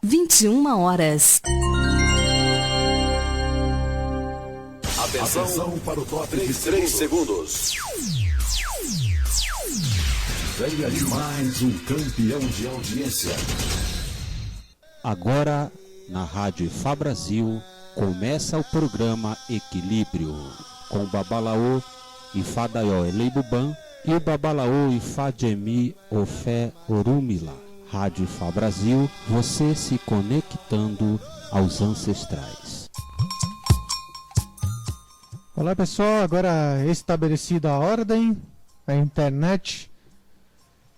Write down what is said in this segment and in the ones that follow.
21 horas. Atenção para o top de 3 segundos. Venha de mais um campeão de audiência. Agora, na Rádio Ifá Brasil, começa o programa Equilíbrio, com o Babalaô Ifá Daió Eleibuban e o Babalaô Ifá Jemi Ofé Orumila. Rádio Ifá Brasil, você se conectando aos ancestrais. Olá pessoal, agora estabelecida a ordem, a internet.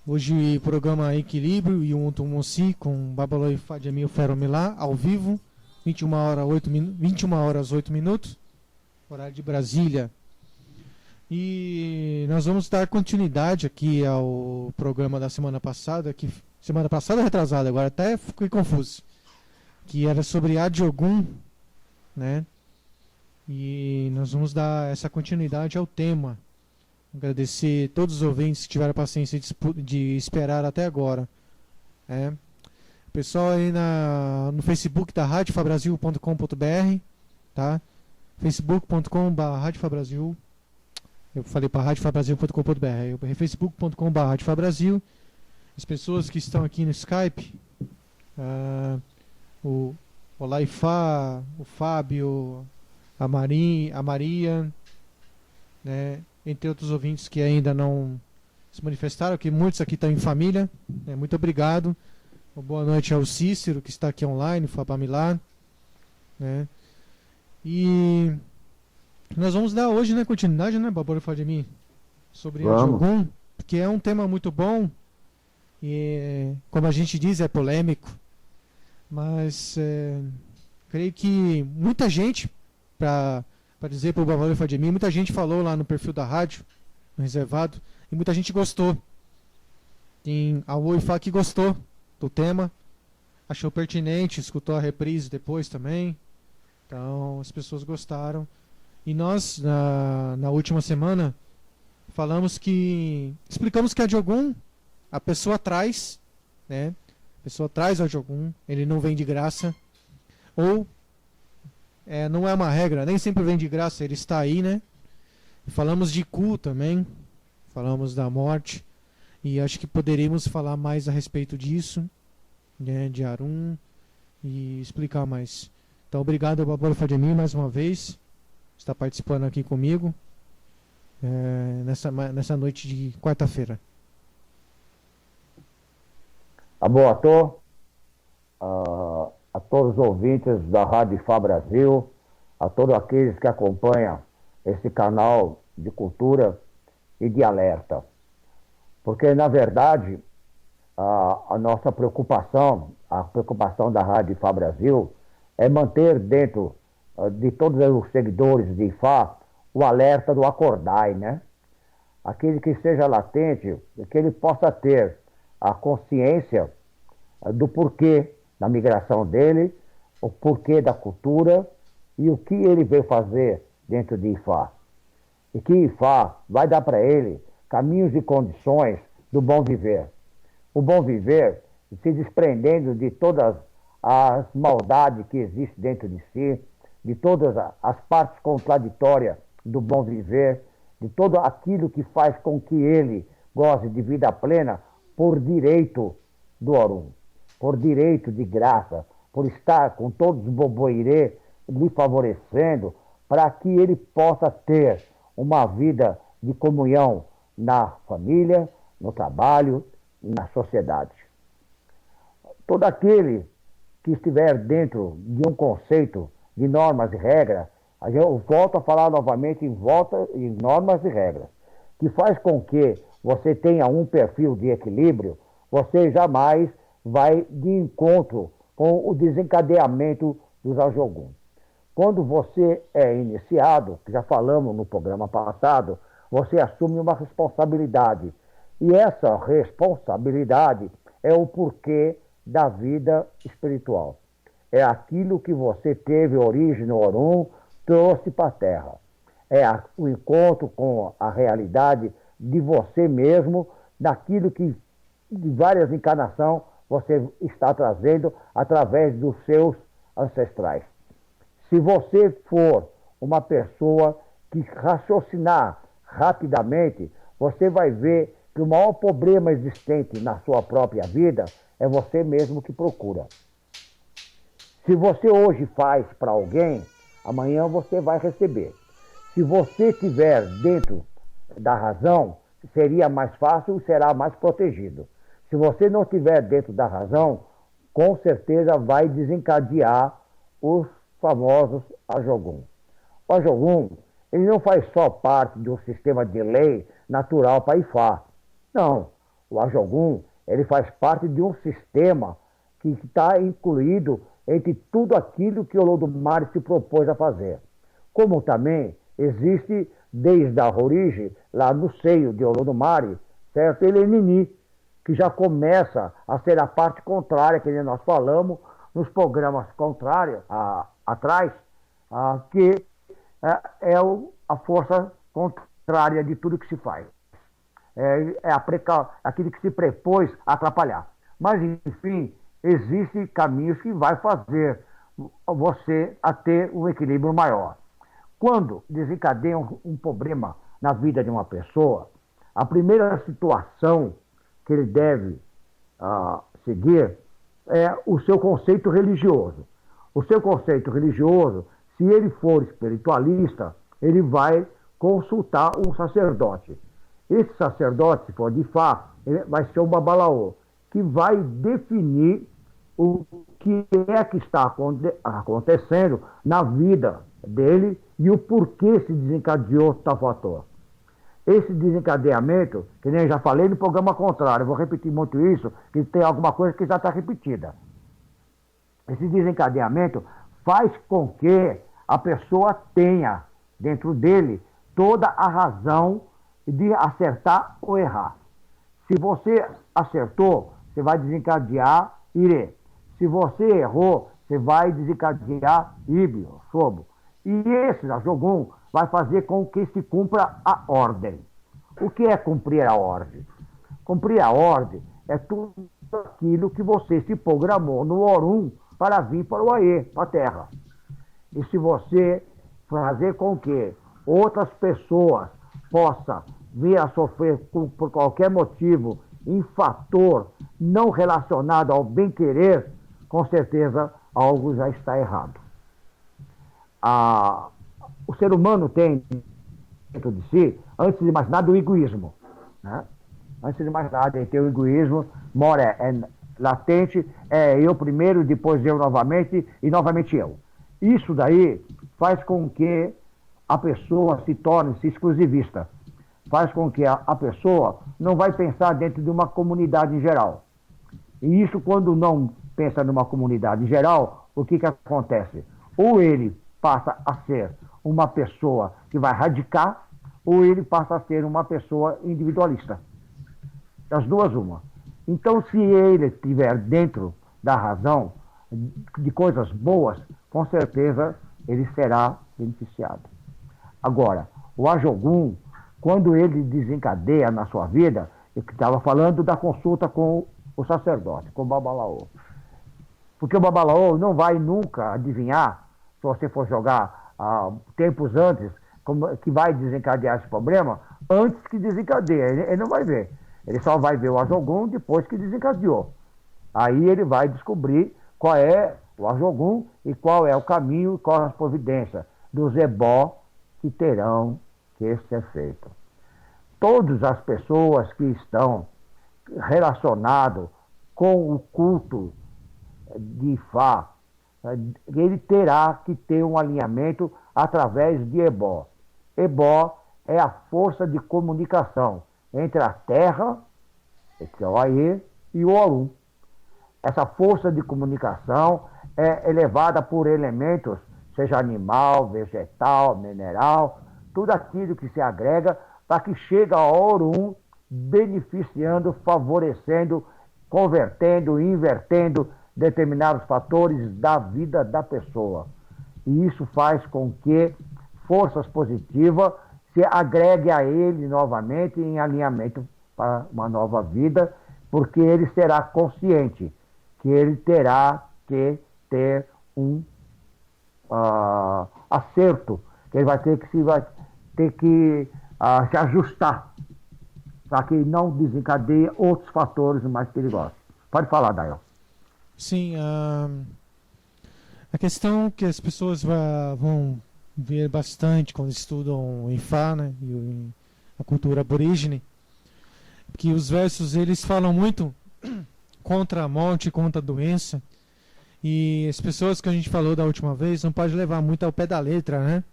Hoje programa Equilíbrio e um Tumussi com Babalaô Ifá Jemi Ofé Orumila, ao vivo, 21 horas 8 minutos, horário de Brasília. E nós vamos dar continuidade aqui ao programa da semana passada, semana passada retrasada, agora até fiquei confuso, que era sobre Adiogun, né? E nós vamos dar essa continuidade ao tema. Agradecer a todos os ouvintes que tiveram a paciência de esperar até agora. Pessoal aí no Facebook da radiofabrasil.com.br, tá? facebook.com/radiofabrasil. Eu falei para radiofabrasil.com.br, facebook.com/radiofabrasil. As pessoas que estão aqui no Skype, o Olaifá, o Fábio, a Maria, né, entre outros ouvintes que ainda não se manifestaram, que muitos aqui estão em família, né, muito obrigado. Boa noite ao Cícero, que está aqui online, o Fabamilá, né, e nós vamos dar hoje, né, continuidade, né, Babalaô Ifá Jemi, sobre Adiogun, porque é um tema muito bom. E, como a gente diz, é polêmico, mas creio que muita gente, para dizer para o Babalaô Ifá Jemi, muita gente falou lá no perfil da rádio, no reservado, e muita gente gostou. Tem a Ifá que gostou do tema, achou pertinente, escutou a reprise depois também, então as pessoas gostaram. E nós, na última semana, explicamos que Adiogun, a pessoa traz, né? A pessoa traz o Adiogun, ele não vem de graça, ou não é uma regra, nem sempre vem de graça, ele está aí, né? Falamos de Ku também, falamos da morte, e acho que poderíamos falar mais a respeito disso, né? De Arum, e explicar mais. Então, obrigado ao Babalaô Ifá Jemi mais uma vez, está participando aqui comigo, nessa noite de quarta-feira. Aboatô, a todos os ouvintes da Rádio Ifá Brasil, a todos aqueles que acompanham esse canal de cultura e de alerta. Porque, na verdade, a nossa preocupação, a preocupação da Rádio Ifá Brasil, é manter dentro de todos os seguidores de Ifá o alerta do acordai, né? Aquele que seja latente, que ele possa ter a consciência do porquê da migração dele, o porquê da cultura e o que ele veio fazer dentro de Ifá. E que Ifá vai dar para ele caminhos e condições do bom viver. O bom viver se desprendendo de todas as maldades que existem dentro de si, de todas as partes contraditórias do bom viver, de tudo aquilo que faz com que ele goze de vida plena por direito do Orum, por direito de graça, por estar com todos os boboirê lhe favorecendo, para que ele possa ter uma vida de comunhão na família, no trabalho e na sociedade. Todo aquele que estiver dentro de um conceito de normas e regras, eu volto a falar novamente em normas e regras, que faz com que você tenha um perfil de equilíbrio, você jamais vai de encontro com o desencadeamento dos Adiogun. Quando você é iniciado, que já falamos no programa passado, você assume uma responsabilidade. E essa responsabilidade é o porquê da vida espiritual. É aquilo que você teve origem no Orum, trouxe para a Terra. É o encontro com a realidade de você mesmo, daquilo que de várias encarnações você está trazendo através dos seus ancestrais. Se você for uma pessoa que raciocinar rapidamente, você vai ver que o maior problema existente na sua própria vida é você mesmo que procura. Se você hoje faz para alguém, amanhã você vai receber. Se você estiver dentro da razão, seria mais fácil e será mais protegido. Se você não estiver dentro da razão, com certeza vai desencadear os famosos Ajogum. O Ajogum, ele não faz só parte de um sistema de lei natural para Ifá. Não, o Ajogum, ele faz parte de um sistema que está incluído entre tudo aquilo que o Olodumare se propôs a fazer. Como também existe, desde a origem, lá no seio de Olodumare, certo? Ele é Nini, que já começa a ser a parte contrária, que nós falamos nos programas contrários, atrás, que a força contrária de tudo que se faz. Aquilo que se prepôs a atrapalhar. Mas, enfim, existem caminhos que vai fazer você a ter um equilíbrio maior. Quando desencadeia um problema na vida de uma pessoa, a primeira situação que ele deve seguir é o seu conceito religioso. O seu conceito religioso, se ele for espiritualista, ele vai consultar um sacerdote. Esse sacerdote, se for de Ifá, vai ser um babalaô, que vai definir o que é que está acontecendo na vida dele e o porquê se desencadeou tal fator. Esse desencadeamento, que nem eu já falei no programa contrário, eu vou repetir muito isso, que tem alguma coisa que já está repetida. Esse desencadeamento faz com que a pessoa tenha dentro dele toda a razão de acertar ou errar. Se você acertou, você vai desencadear Irê. Se você errou, você vai desencadear Ibio, Sobo. E esse Ajogum vai fazer com que se cumpra a ordem. O que é cumprir a ordem? Cumprir a ordem é tudo aquilo que você se programou no Orum para vir para o Aê, para a Terra. E se você fazer com que outras pessoas possam vir a sofrer por qualquer motivo em fator não relacionado ao bem-querer, com certeza algo já está errado. O ser humano tem dentro de si, antes de mais nada, o egoísmo. Né? Antes de mais nada, ele tem o egoísmo, é latente, é eu primeiro, depois eu novamente, e novamente eu. Isso daí faz com que a pessoa se torne-se exclusivista. Faz com que a pessoa não vai pensar dentro de uma comunidade em geral. E isso, quando não pensa numa comunidade em geral, o que acontece? Ou ele passa a ser uma pessoa que vai radicar, ou ele passa a ser uma pessoa individualista. Das duas, uma. Então, se ele estiver dentro da razão, de coisas boas, com certeza ele será beneficiado. Agora, o Ajogum, quando ele desencadeia na sua vida, eu estava falando da consulta com o sacerdote, com o babalaô. Porque o babalaô não vai nunca adivinhar, se você for jogar tempos antes, que vai desencadear esse problema, antes que desencadeie. Ele não vai ver. Ele só vai ver o Ajogum depois que desencadeou. Aí ele vai descobrir qual é o Ajogum e qual é o caminho e qual é a providência dos ebó que terão que ser feito. Todas as pessoas que estão relacionadas com o culto de Ifá, ele terá que ter um alinhamento através de ebó. Ebó é a força de comunicação entre a Terra, que é o Aê, e o Orum. Essa força de comunicação é elevada por elementos, seja animal, vegetal, mineral, tudo aquilo que se agrega para que chegue ao Orum, beneficiando, favorecendo, convertendo, invertendo determinados fatores da vida da pessoa. E isso faz com que forças positivas se agreguem a ele novamente em alinhamento para uma nova vida, porque ele será consciente que ele terá que ter um acerto, que ele vai ter que se ajustar, para que não desencadeie outros fatores mais perigosos. Pode falar, Dael. Sim, a questão que as pessoas vão ver bastante quando estudam o Ifá, né, e a cultura aborígene, que os versos eles falam muito contra a morte, contra a doença, e as pessoas que a gente falou da última vez não pode levar muito ao pé da letra, né?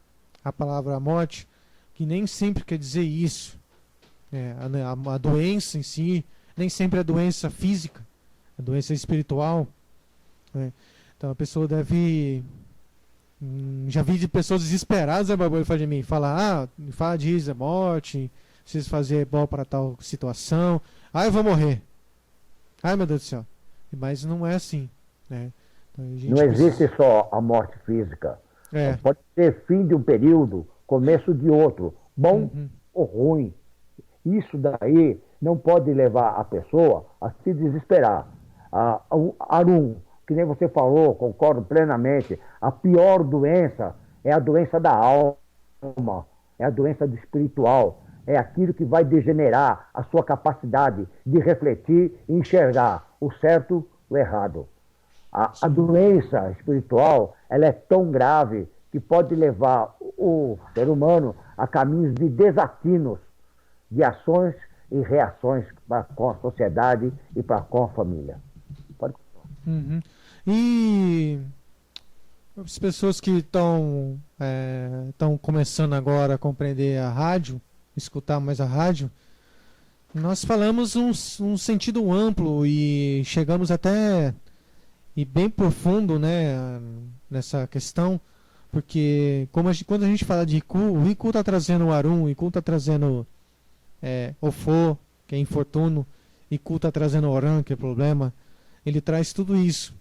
A palavra morte, que nem sempre quer dizer isso. A doença em si, nem sempre é doença física, a doença espiritual. Né? Então a pessoa deve. Já vi de pessoas desesperadas, Babu Ifá de mim, falar, Ifá diz é morte, preciso fazer bom para tal situação, eu vou morrer. Ai, meu Deus do céu. Mas não é assim, né? Então, não existe só a morte física. Pode ser fim de um período, começo de outro, bom ou ruim. Isso daí não pode levar a pessoa a se desesperar. Arum, que nem você falou, concordo plenamente, a pior doença é a doença da alma, é a doença do espiritual, é aquilo que vai degenerar a sua capacidade de refletir e enxergar o certo e o errado. A doença espiritual, ela é tão grave que pode levar o ser humano a caminhos de desatinos, de ações e reações para com a sociedade e para com a família. Pode... E as pessoas que estão começando agora a compreender a rádio, escutar mais a rádio, nós falamos um sentido amplo e chegamos até e bem profundo, né, nessa questão, porque quando a gente fala de Iku, o Iku está trazendo o Arum, o Iku está trazendo Ofô, que é infortúnio, Iku está trazendo Oran, que é problema, ele traz tudo isso.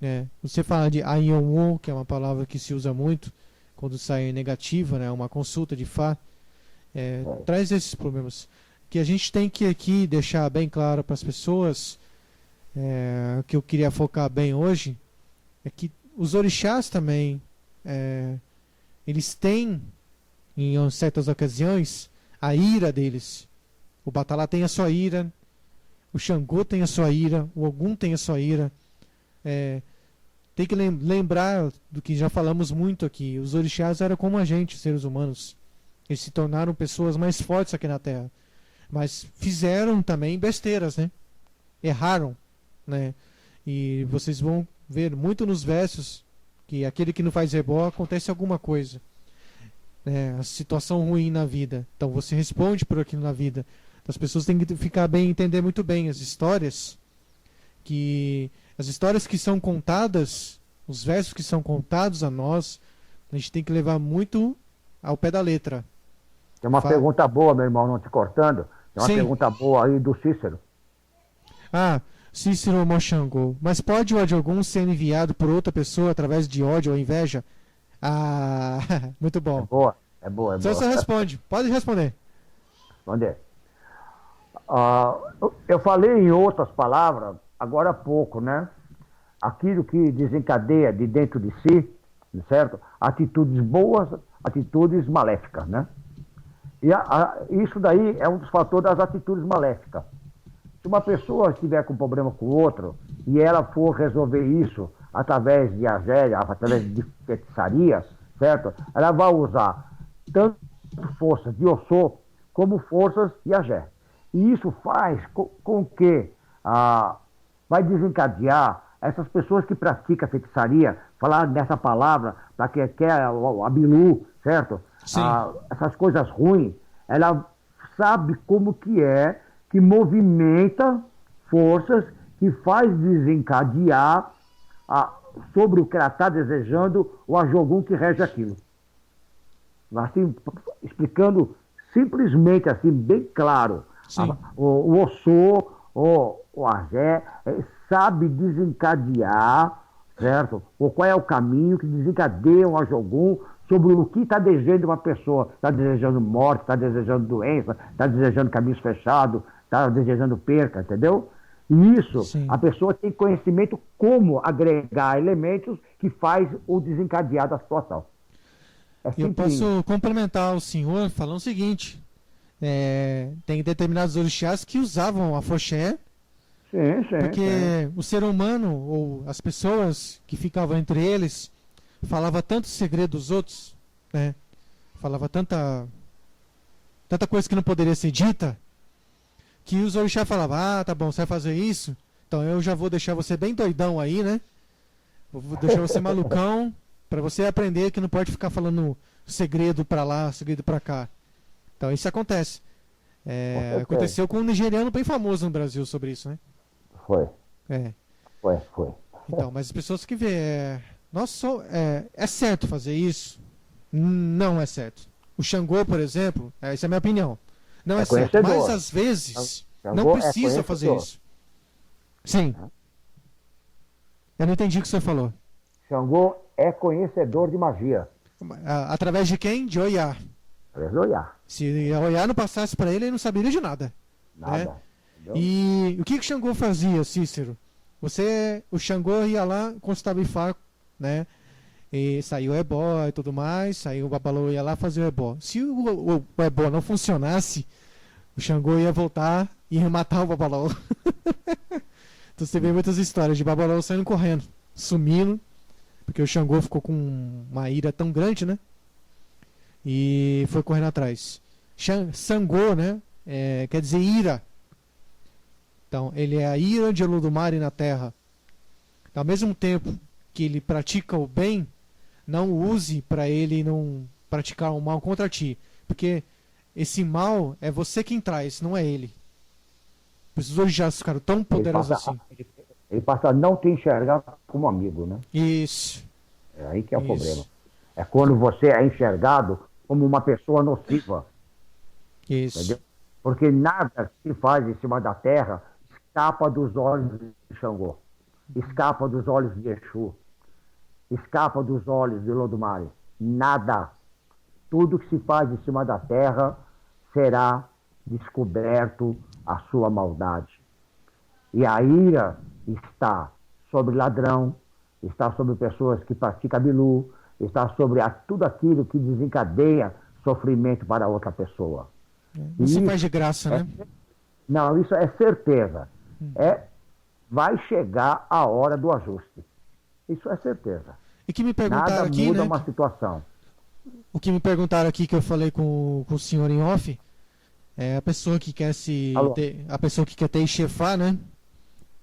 Né? Você fala de Ayonwo, que é uma palavra que se usa muito quando sai negativa, né, uma consulta de Fá, traz esses problemas. Que a gente tem que aqui deixar bem claro para as pessoas, que eu queria focar bem hoje, é que os orixás também, eles têm, em certas ocasiões, a ira deles. O Batalá tem a sua ira, o Xangô tem a sua ira, o Ogum tem a sua ira. Tem que lembrar do que já falamos muito aqui. Os orixás eram como a gente, seres humanos. Eles se tornaram pessoas mais fortes aqui na Terra. Mas fizeram também besteiras, né? Erraram, né? E vocês vão ver muito nos versos que aquele que não faz ebó, acontece alguma coisa. A situação ruim na vida. Então você responde por aquilo na vida. As pessoas têm que entender muito bem as histórias que são contadas, os versos que são contados a nós, a gente tem que levar muito ao pé da letra. Tem uma pergunta boa, meu irmão, não te cortando. Tem uma Sim. pergunta boa aí do Cícero. Cícero Moxangô. Mas pode o ódio algum ser enviado por outra pessoa através de ódio ou inveja? Muito bom. É boa. Então você responde. Pode responder. Responder. Eu falei em outras palavras, agora há pouco, né? Aquilo que desencadeia de dentro de si, certo? Atitudes boas, atitudes maléficas, né? E isso daí é um dos fatores das atitudes maléficas. Se uma pessoa estiver com problema com o outro e ela for resolver isso através de agéria, através de feitiçaria, certo? Ela vai usar tanto forças de Ossô como forças de agé. E isso faz com que vai desencadear essas pessoas que praticam feitiçaria, falar dessa palavra, para que é o Abilu, certo? Essas coisas ruins, ela sabe como que movimenta forças que faz desencadear sobre o que ela está desejando o Ajogum que rege aquilo. Assim, explicando simplesmente assim, bem claro. O Ossô, o Agé, sabe desencadear, certo? Ou qual é o caminho que desencadeia um Ajogum sobre o que está desejando uma pessoa. Está desejando morte, está desejando doença, está desejando caminhos fechados, está desejando perca, entendeu? E isso, Sim. a pessoa tem conhecimento como agregar elementos que faz o desencadear da situação. É Eu sempre posso complementar o senhor falando o seguinte: tem determinados orixás que usavam a afoxé, Sim, sim. porque o ser humano, ou as pessoas que ficavam entre eles, falava tanto segredo dos outros, né? Falava tanta coisa que não poderia ser dita, que os orixás falavam: ah, tá bom, você vai fazer isso? Então eu já vou deixar você bem doidão aí, né? Vou deixar você malucão, pra você aprender que não pode ficar falando segredo pra lá, segredo pra cá. Então isso acontece. certeza. Aconteceu com um nigeriano bem famoso no Brasil sobre isso, né? Foi. É. Foi. Mas as pessoas que vê, é certo fazer isso? Não é certo. O Xangô, por exemplo, essa é a minha opinião. Não é certo. conhecedor. Mas às vezes Xangô não é precisa fazer conhecedor. isso. Sim. Eu não entendi o que você falou. Xangô é conhecedor de magia. Através de quem? De Oiá. Olhar. Se a Oiá não passasse para ele não saberia de nada. Nada. Entendeu? E o que o Xangô fazia, Cícero? O Xangô ia lá, constava Ifá, né? E saiu o ebó e tudo mais, saiu o Babalaô, ia lá fazer o ebó. Se o ebó não funcionasse, o Xangô ia voltar e ia matar o Babalaô. Então você vê muitas histórias de Babalaô saindo correndo, sumindo, porque o Xangô ficou com uma ira tão grande, né? E foi correndo atrás. Sangô, né? Quer dizer ira. Então, ele é a ira de Olodumare na Terra. Então, ao mesmo tempo que ele pratica o bem, não o use para ele não praticar o mal contra ti. Porque esse mal é você quem traz, não é ele. Os orixás ficaram tão poderosos assim. Ele passa a não te enxergar como amigo, né? Isso. É aí que é o Isso. problema. É quando você é enxergado como uma pessoa nociva. Isso. Entendeu? Porque nada se faz em cima da terra escapa dos olhos de Xangô, escapa dos olhos de Exu, escapa dos olhos de Olodumare. Nada. Tudo que se faz em cima da terra será descoberto a sua maldade. E a ira está sobre ladrão, está sobre pessoas que praticam bilu, está sobre tudo aquilo que desencadeia sofrimento para outra pessoa. Não se faz de graça, né? Não, isso é certeza. Vai chegar a hora do ajuste. Isso é certeza. E que me perguntaram Nada aqui, muda né? uma situação. O que me perguntaram aqui, que eu falei com o senhor em off, é a pessoa que quer a pessoa que quer ter Ixefá, né?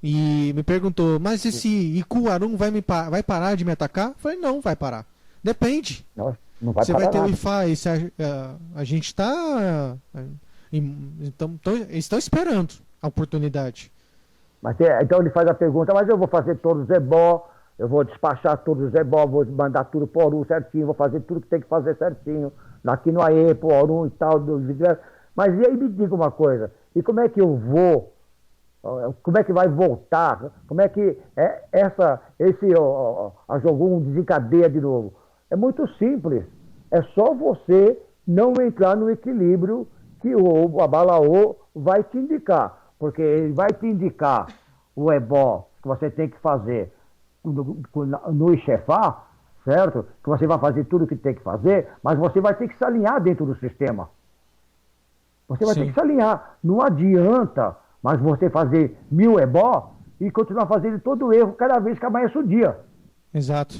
E me perguntou: mas esse Icuarum vai parar de me atacar? Eu falei: não, vai parar. Depende. Não vai Você parar vai ter o nada. Ifá e a gente está. Então, eles estão esperando a oportunidade. Mas, então ele faz a pergunta: mas eu vou fazer todos os ebó, eu vou despachar todos os ebó, vou mandar tudo pro Orum certinho, vou fazer tudo que tem que fazer certinho, aqui no AE, pro Orum e tal, mas e aí me diga uma coisa, e como é que eu vou, como é que vai voltar, como é que a Jogum desencadeia de novo? É muito simples, é só você não entrar no equilíbrio que o Babalaô vai te indicar, porque ele vai te indicar o ebó que você tem que fazer no Ixefá, certo? Que você vai fazer tudo o que tem que fazer, mas você vai ter que se alinhar dentro do sistema. Você vai ter que se alinhar. Não adianta, mas você fazer 1000 ebó e continuar fazendo todo o erro cada vez que amanhece o dia. Exato.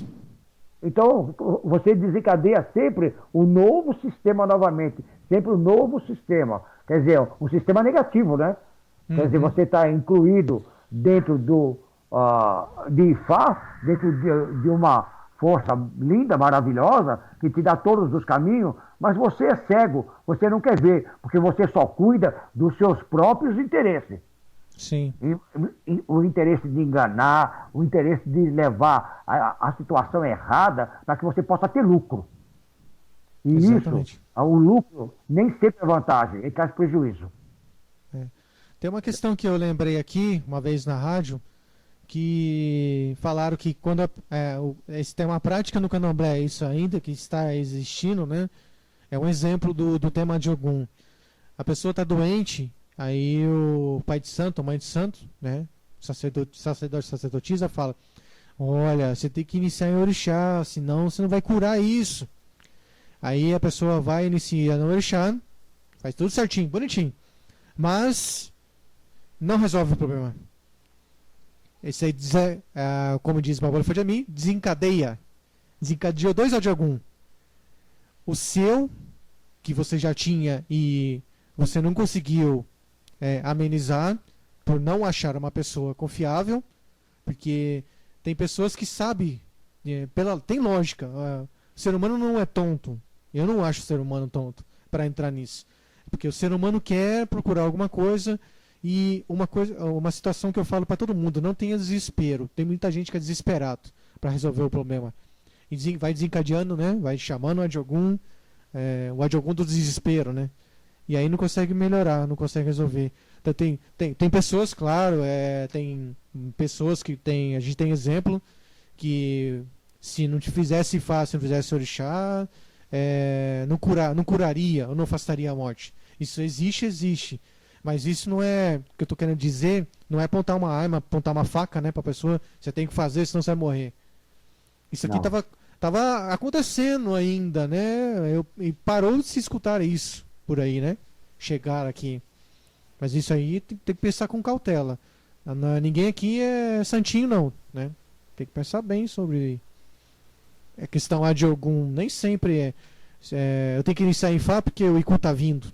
Então, você desencadeia sempre o novo sistema novamente. Sempre o novo sistema. Quer dizer, um sistema negativo, né? Quer dizer, você está incluído dentro de Ifá, dentro de uma força linda, maravilhosa, que te dá todos os caminhos, mas você é cego, você não quer ver, porque você só cuida dos seus próprios interesses. Sim. E o interesse de enganar, o interesse de levar a situação errada para que você possa ter lucro. E Exatamente. isso, o lucro nem sempre é vantagem, ele traz prejuízo. Tem uma questão que eu lembrei aqui, uma vez na rádio, que falaram que quando tem uma prática no candomblé, isso ainda que está existindo, né? É um exemplo do tema de Ogum. A pessoa está doente, Aí o pai de santo, a mãe de santo, né? Sacerdotisa fala: olha, você tem que iniciar em orixá, senão você não vai curar isso. Aí a pessoa vai iniciar no orixá, faz tudo certinho, bonitinho, mas não resolve o problema. Esse aí, como diz Babala Fadiami, desencadeou 2 Adiogum. O seu, que você já tinha e você não conseguiu amenizar por não achar uma pessoa confiável, porque tem pessoas que sabem, tem lógica. O ser humano não é tonto. Eu não acho o ser humano tonto para entrar nisso. Porque o ser humano quer procurar alguma coisa. E uma situação que eu falo para todo mundo: não tenha desespero. Tem muita gente que é desesperado para resolver o problema. E vai desencadeando, né? Vai chamando o Adiogum, o Adiogum do desespero, né? E aí não consegue melhorar, não consegue resolver. Então, tem pessoas, claro, tem pessoas que a gente tem exemplo que se não te fizesse fácil, não fizesse orixá, não curaria ou não afastaria a morte. Isso existe. Mas isso não é, o que eu estou querendo dizer, não é apontar uma arma, apontar uma faca, né, para a pessoa: você tem que fazer, senão você vai morrer. Isso aqui tava acontecendo ainda, né? E parou de se escutar isso por aí, né? Chegar aqui. Mas isso aí tem que pensar com cautela. Ninguém aqui é santinho, não, né? Tem que pensar bem sobre a questão lá de algum. Nem sempre eu tenho que iniciar em Fá porque o Iku tá vindo.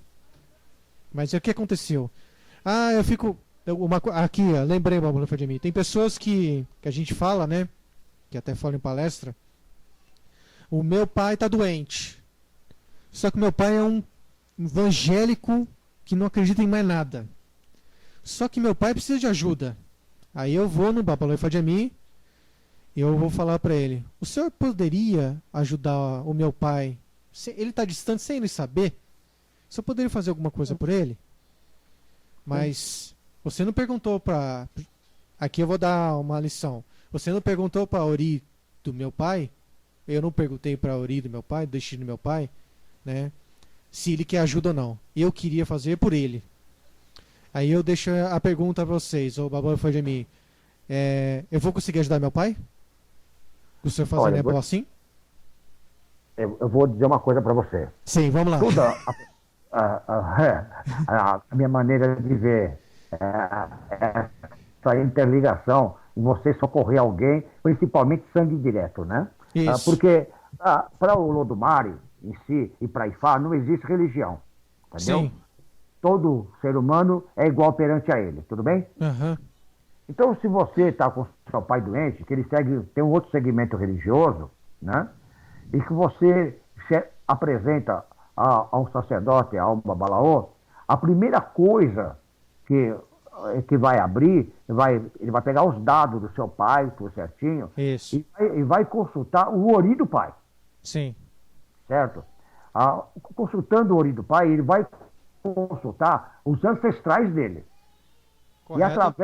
Mas o que aconteceu? Eu fico. Aqui, lembrei, Babula Fadiami. Tem pessoas que a gente fala, né? Que até fala em palestra. O meu pai tá doente. Só que o meu pai é um evangélico que não acredita em mais nada. Só que meu pai precisa de ajuda. Aí eu vou no Babula Fadiami e eu vou falar para ele: o senhor poderia ajudar o meu pai? Ele tá distante sem ele saber. O senhor poderia fazer alguma coisa por ele? Mas você não perguntou para... Aqui eu vou dar uma lição. Você não perguntou para a Ori do meu pai? Eu não perguntei para a Ori do meu pai, do destino do meu pai, né? Se ele quer ajuda ou não. Eu queria fazer por ele. Aí eu deixo a pergunta para vocês, o Babala Fadiami. Eu vou conseguir ajudar meu pai? O senhor fazendo é bom assim? Eu vou dizer uma coisa para você. Sim, vamos lá. Toda a minha maneira de ver essa interligação em você socorrer alguém, principalmente sangue direto, né? Isso. Porque para o Lodumare em si e para Ifá não existe religião, entendeu? Sim. Todo ser humano é igual perante a ele, tudo bem? Uhum. Então, se você está com seu pai doente, que ele tem um outro segmento religioso, né? E que você se apresenta a um sacerdote, a um babalaô, a primeira coisa que vai abrir, ele vai pegar os dados do seu pai, tudo certinho, Isso. e vai consultar o Ori do pai. Sim. Certo? Consultando o Ori do pai, ele vai consultar os ancestrais dele. Correto.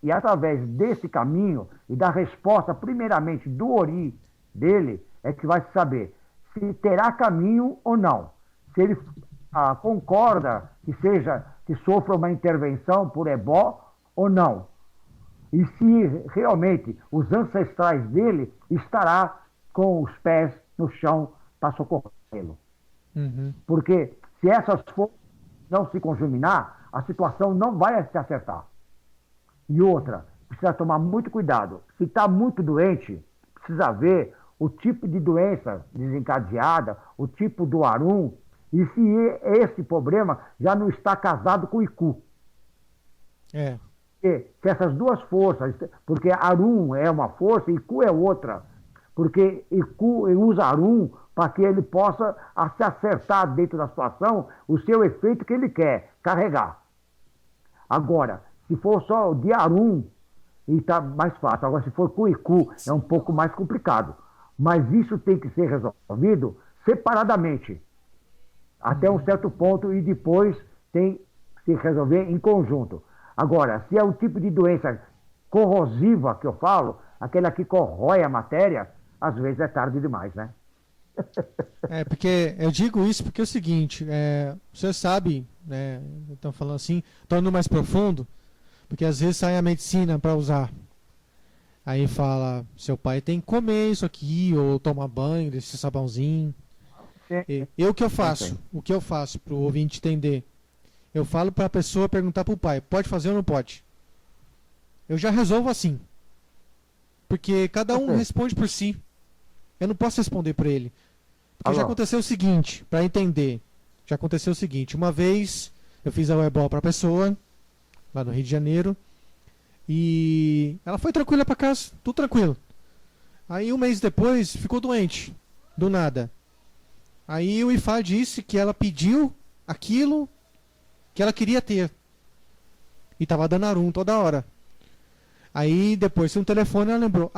E através desse caminho e da resposta, primeiramente, do Ori dele, é que vai se saber se terá caminho ou não. Se ele concorda que sofra uma intervenção por ebó ou não. E se realmente os ancestrais dele estará com os pés no chão para socorrê-lo. Uhum. Porque se essas forças não se conjuminar, a situação não vai se acertar. E outra, precisa tomar muito cuidado. Se está muito doente, precisa ver o tipo de doença desencadeada, o tipo do Arum, e se esse problema já não está casado com o Iku. Se essas duas forças, porque Arum é uma força e Iku é outra, porque Iku usa Arum para que ele possa se acertar dentro da situação o seu efeito que ele quer carregar. Agora, se for só de Arum, está mais fácil. Agora, se for com Iku, é um pouco mais complicado. Mas isso tem que ser resolvido separadamente, até um certo ponto, e depois tem que se resolver em conjunto. Agora, se é o tipo de doença corrosiva que eu falo, aquela que corrói a matéria, às vezes é tarde demais, né? Porque eu digo isso porque é o seguinte, você sabe, né, estão falando assim, tornando mais profundo, porque às vezes sai a medicina para usar. Aí fala, seu pai tem que comer isso aqui, ou tomar banho desse sabãozinho. O que eu faço? O que eu faço para o ouvinte entender? Eu falo para a pessoa perguntar para o pai, pode fazer ou não pode? Eu já resolvo assim. Porque cada um responde por si. Eu não posso responder por ele. Porque já aconteceu o seguinte, para entender. Já aconteceu o seguinte, uma vez eu fiz a webol para a pessoa, lá no Rio de Janeiro, e ela foi tranquila para casa, tudo tranquilo. Aí um mês depois ficou doente, do nada. Aí o IFA disse que ela pediu aquilo que ela queria ter. E tava dando arum toda hora. Aí depois, no telefone, ela lembrou: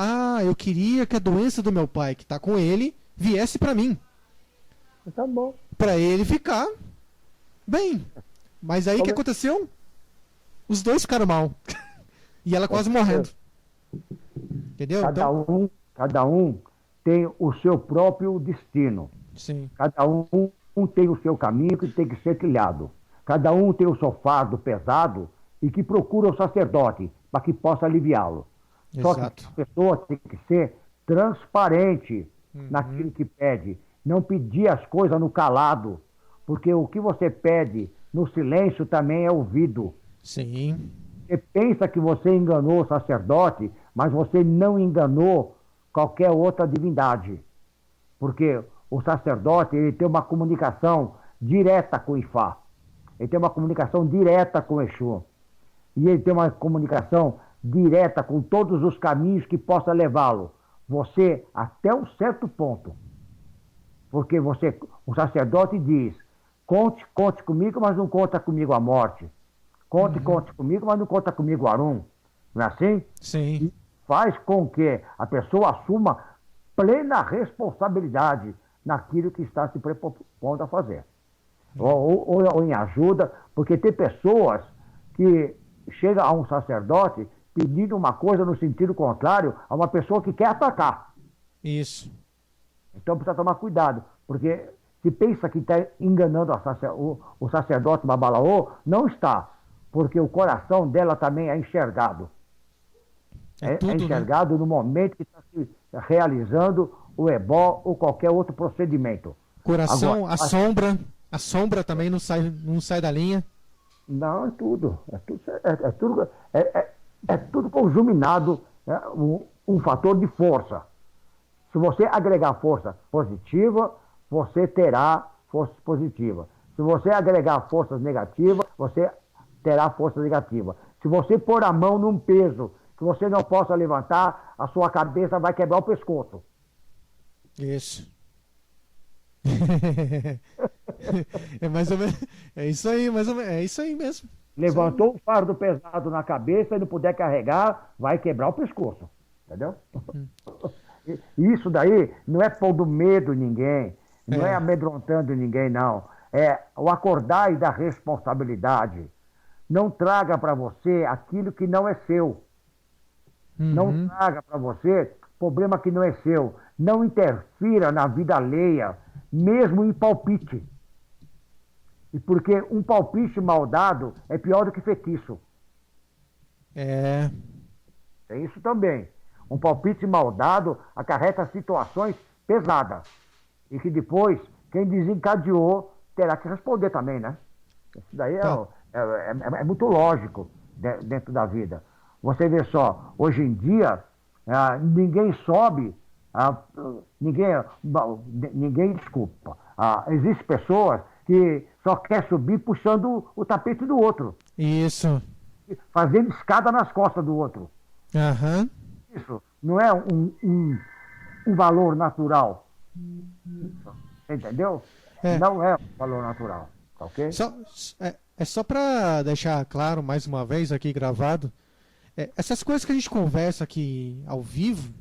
eu queria que a doença do meu pai, que tá com ele, viesse pra mim. Tá bom. Pra ele ficar bem. Mas aí o que aconteceu? Os dois ficaram mal. E ela quase morrendo. Entendeu? Cada um tem o seu próprio destino. Sim. Cada um tem o seu caminho que tem que ser trilhado. Cada um tem o seu fardo pesado e que procura o sacerdote para que possa aliviá-lo. Só que a pessoa tem que ser transparente naquilo que pede. Não pedir as coisas no calado, porque o que você pede no silêncio também é ouvido. Sim. Você pensa que você enganou o sacerdote, mas você não enganou qualquer outra divindade. Porque o sacerdote ele tem uma comunicação direta com o Ifá. Ele tem uma comunicação direta com o Exu. E ele tem uma comunicação direta com todos os caminhos que possa levá-lo. Você até um certo ponto. Porque o sacerdote diz, conte comigo, mas não conta comigo a morte. Conte comigo, mas não conta comigo o arum. Não é assim? Sim. E faz com que a pessoa assuma plena responsabilidade naquilo que está se propondo a fazer. Ou em ajuda, porque tem pessoas que chegam a um sacerdote pedindo uma coisa no sentido contrário a uma pessoa que quer atacar. Isso. Então precisa tomar cuidado, porque se pensa que está enganando o sacerdote Babalaô, não está, porque o coração dela também é enxergado. É enxergado, né? No momento que está se realizando o ebó ou qualquer outro procedimento. Coração, agora, a sombra também não sai da linha. Não, é tudo. É tudo conjuminado, um fator de força. Se você agregar força positiva, você terá força positiva. Se você agregar forças negativas, você terá força negativa. Se você pôr a mão num peso que você não possa levantar, a sua cabeça vai quebrar o pescoço. Isso. É mais ou menos. É isso aí, mais ou menos. É isso aí mesmo. Levantou o fardo pesado na cabeça e não puder carregar, vai quebrar o pescoço. Entendeu? Isso daí não é pondo medo em ninguém, não é amedrontando ninguém, não. É o acordar e da responsabilidade. Não traga para você aquilo que não é seu. Não traga para você problema que não é seu. Não interfira na vida alheia, mesmo em palpite. E porque um palpite mal dado é pior do que feitiço. Tem isso também. Um palpite mal dado acarreta situações pesadas. E que depois, quem desencadeou, terá que responder também, né? Isso daí é muito lógico dentro da vida. Você vê só, hoje em dia, ninguém sobe, ninguém desculpa. Existem pessoas que só quer subir puxando o tapete do outro. Isso. Fazendo escada nas costas do outro. Isso não é um valor natural. Entendeu? Não é um valor natural. Tá ok? Só para deixar claro mais uma vez aqui gravado, essas coisas que a gente conversa aqui ao vivo,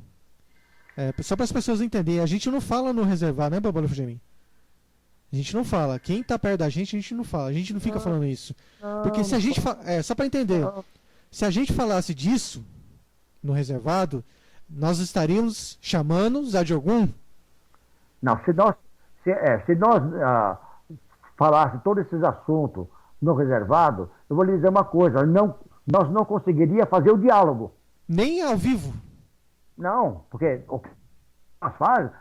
só para as pessoas entenderem, a gente não fala no reservado, né, Babalu Fujimin? A gente não fala. Quem tá perto da gente, a gente não fala. A gente não fica falando isso. Porque se a gente só para entender, se a gente falasse disso no reservado, nós estaríamos chamando Zad Ogum Não, se nós falássemos todos esses assuntos no reservado, eu vou lhe dizer uma coisa, nós não conseguiríamos fazer o diálogo. Nem ao vivo. Não, porque o que nós fazemos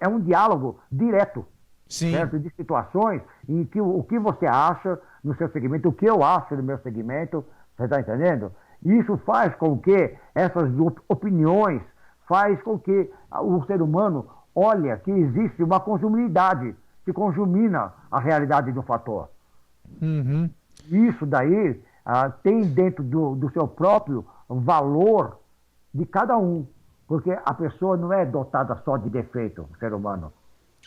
é um diálogo direto. Sim. Certo? De situações em que o que você acha no seu segmento, o que eu acho no meu segmento, você está entendendo? Isso faz com que essas opiniões, faz com que o ser humano olhe que existe uma conjunilidade que conjumina a realidade de um fator. Uhum. Isso daí tem dentro do seu próprio valor de cada um, porque a pessoa não é dotada só de defeito, o ser humano.